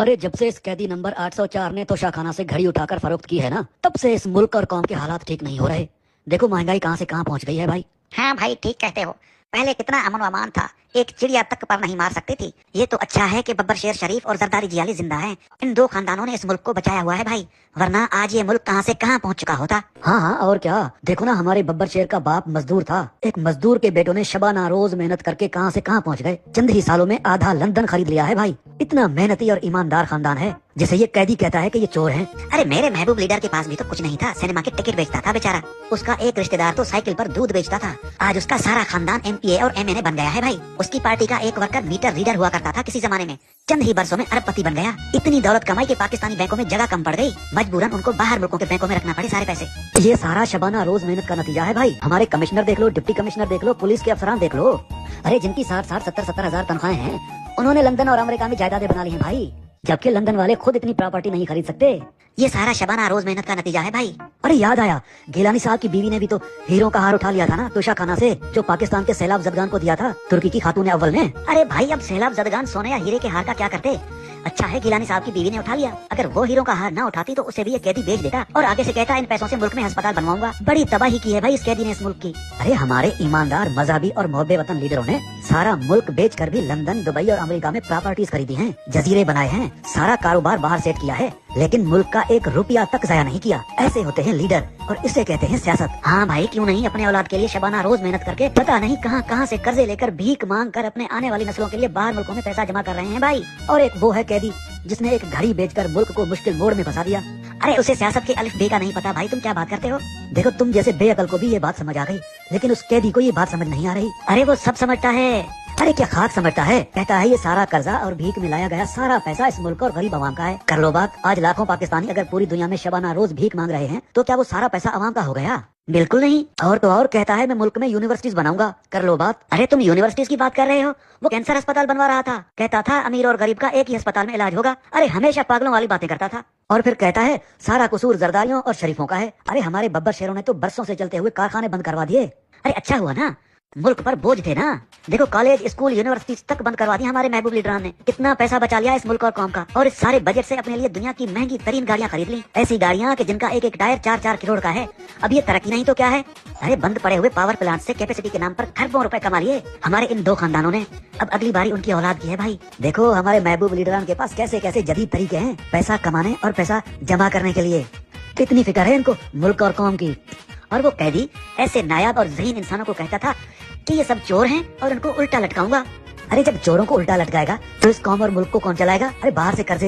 अरे जब से इस कैदी नंबर 804 ने तोशाखाना से घड़ी उठाकर फरोख्त की है ना, तब से इस मुल्क और कौम के हालात ठीक नहीं हो रहे। देखो महंगाई कहाँ से कहाँ पहुंच गई है भाई। हाँ भाई, ठीक कहते हो। पहले कितना अमन व अमान था, एक चिड़िया तक पर नहीं मार सकती थी। ये तो अच्छा है कि बब्बर शेर शरीफ और जरदारी जियाली जिंदा हैं। इन दो खानदानों ने इस मुल्क को बचाया हुआ है भाई, वरना आज ये मुल्क कहाँ से कहाँ पहुँच चुका होता। हाँ हाँ, और क्या। देखो ना, हमारे बब्बर शेर का बाप मजदूर था। एक मजदूर के बेटों ने शबाना रोज मेहनत करके कहाँ से कहाँ पहुँच गए। चंद ही सालों में आधा लंदन खरीद लिया है भाई। इतना मेहनती और ईमानदार खानदान है, जिसे ये कैदी कहता है कि ये चोर हैं। अरे मेरे महबूब लीडर के पास भी तो कुछ नहीं था, सिनेमा के टिकट बेचता था बेचारा। उसका एक रिश्तेदार तो साइकिल पर दूध बेचता था। आज उसका सारा खानदान MPA और MNA बन गया है भाई। उसकी पार्टी का एक वर्कर मीटर रीडर हुआ करता था किसी जमाने में, चंद ही बरसों में अरबपति बन गया। इतनी दौलत कमाई कि पाकिस्तानी बैंकों में जगह कम पड़ गई, मजबूरन उनको बाहर मुल्कों के बैंकों में रखना पड़े सारे पैसे। ये सारा शबाना रोज मेहनत का नतीजा है भाई। हमारे कमिश्नर देख लो, डिप्टी कमिश्नर देख लो, पुलिस के अफसरान देख लो। अरे जिनकी 60-60, 70-70 हजार तनख्वाहें हैं, उन्होंने लंदन और अमेरिका में जायदादें बना ली हैं भाई, जबकि लंदन वाले खुद इतनी प्रॉपर्टी नहीं खरीद सकते। ये सारा शबाना रोज मेहनत का नतीजा है भाई। अरे याद आया, गिलानी साहब की बीवी ने भी तो हीरो का हार उठा लिया था ना तोशाखाना से, जो पाकिस्तान के सैलाब जदगान को दिया था तुर्की की खातून अव्वल ने। अरे भाई, अब सैलाब जदगान सोने या हीरे के हार का क्या करते। अच्छा है गिलानी साहब की बीवी ने उठा लिया, अगर वो हीरो का हार ना उठाती तो उसे भी ये कैदी बेच देता और आगे से कहता इन पैसों से मुल्क में अस्पताल बनवाऊंगा। बड़ी तबाही की है भाई इस कैदी ने इस मुल्क की। अरे हमारे ईमानदार, मजहबी और मोहब्बे वतन लीडरों ने सारा मुल्क बेच कर भी लंदन, दुबई और अमेरिका में प्रॉपर्टीज खरीदी हैं, जजीरे बनाए हैं, सारा कारोबार बाहर सेट किया है, लेकिन मुल्क का एक रुपया तक जाया नहीं किया। ऐसे होते हैं लीडर, और इसे कहते हैं सियासत। हाँ भाई, क्यों नहीं। अपने औलाद के लिए शबाना रोज मेहनत करके पता नहीं कहाँ कहाँ से कर्जे लेकर भीख मांग कर अपने आने वाली नस्लों के लिए बाहर मुल्कों में पैसा जमा कर रहे हैं भाई। और एक वो है कैदी जिसने एक घड़ी बेचकर मुल्क को मुश्किल मोड़ में फंसा दिया। अरे उसे सियासत के अलिफ बे का नहीं पता भाई, तुम क्या बात करते हो। देखो, तुम जैसे बेअकल को भी ये बात समझ आ गई, लेकिन उस कैदी को ये बात समझ नहीं आ रही। अरे वो सब समझता है। अरे क्या खाक समझता है, कहता है ये सारा कर्जा और भीख में लाया गया सारा पैसा इस मुल्क और गरीब आवाम का है। कर लो बात, आज लाखों पाकिस्तानी अगर पूरी दुनिया में शबाना रोज भीख मांग रहे हैं, तो क्या वो सारा पैसा आवाम का हो गया? बिल्कुल नहीं। और तो और कहता है मैं मुल्क में यूनिवर्सिटीज बनाऊंगा। कर लो बात। अरे तुम यूनिवर्सिटीज की बात कर रहे हो, वो कैंसर अस्पताल बनवा रहा था। कहता था अमीर और गरीब का एक ही अस्पताल में इलाज होगा। अरे हमेशा पागलों वाली बातें करता था। और फिर कहता है सारा कसूर जरदारियों और शरीफों का है। अरे हमारे बब्बर शेरों ने तो बरसों से चलते हुए कारखाने बंद करवा दिए। अरे अच्छा हुआ ना, मुल्क पर बोझ थे ना। देखो कॉलेज, स्कूल, यूनिवर्सिटी तक बंद करवा दी हमारे महबूब लीडरान ने। कितना पैसा बचा लिया इस मुल्क और कौम का, और इस सारे बजट से अपने लिए दुनिया की महंगी तरीन गाड़ियां खरीद ली। ऐसी गाड़ियां कि जिनका एक एक टायर 4-4 करोड़ का है। अब ये तरक्की नहीं तो क्या है। अरे बंद पड़े हुए पावर प्लांट से कैपेसिटी के नाम पर खरबों रुपए कमा लिए हमारे इन दो खानदानों ने। अब अगली बारी उनकी औलाद की है भाई। देखो हमारे महबूब लीडरान के पास कैसे कैसे जदीद तरीके हैं पैसा कमाने और पैसा जमा करने के लिए। कितनी फिक्र है इनको मुल्क और कौम की। और वो कैदी ऐसे नायाब और ज़हीन इंसानों को कहता था कि ये सब चोर हैं और उनको उल्टा लटकाऊंगा। अरे जब चोरों को उल्टा लटकाएगा तो इस कौम और मुल्क को कौन चलाएगा? अरे बाहर से कर्जे